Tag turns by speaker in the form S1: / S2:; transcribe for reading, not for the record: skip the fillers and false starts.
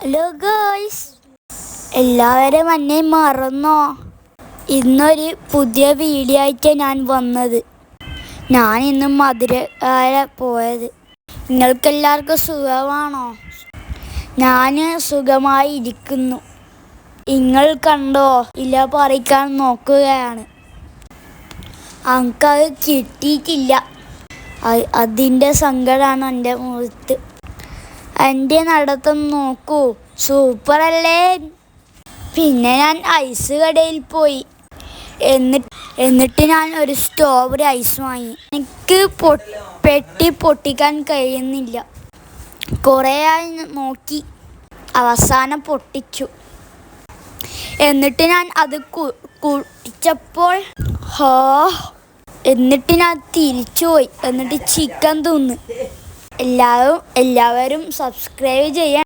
S1: Hello girls, എല്ലാവരും എന്നെ മറന്നോ? ഇന്നൊരു പുതിയ വീഡിയോ ആയിട്ടാണ് ഞാൻ വന്നത്. ഞാൻ ഇന്ന് മധുര പോയത്. നിങ്ങൾക്കെല്ലാവർക്കും സുഖമാണോ? ഞാൻ സുഖമായി ഇരിക്കുന്നു. നിങ്ങൾ കണ്ടോ? ഇല പറിക്കാൻ നോക്കുകയാണ്. എനിക്കത് കിട്ടിയിട്ടില്ല. അതിൻ്റെ സങ്കടമാണ് എൻ്റെ മുഖത്ത്. എൻ്റെ നടത്തം നോക്കൂ, സൂപ്പറല്ലേ? പിന്നെ ഞാൻ ഐസ് കടയിൽ പോയി. എന്നിട്ട് ഞാൻ ഒരു സ്ട്രോബെറി ഐസ് വാങ്ങി. എനിക്ക് പെട്ടി പൊട്ടിക്കാൻ കഴിയുന്നില്ല. കുറേയായി നോക്കി, അവസാനം പൊട്ടിച്ചു. എന്നിട്ട് ഞാൻ അത് കുടിച്ചപ്പോൾ എന്നിട്ട് ഞാൻ തിരിച്ചു പോയി. എന്നിട്ട് ചിക്കൻ തിന്നു. എല്ലാവരും സബ്സ്ക്രൈബ് ചെയ്യാൻ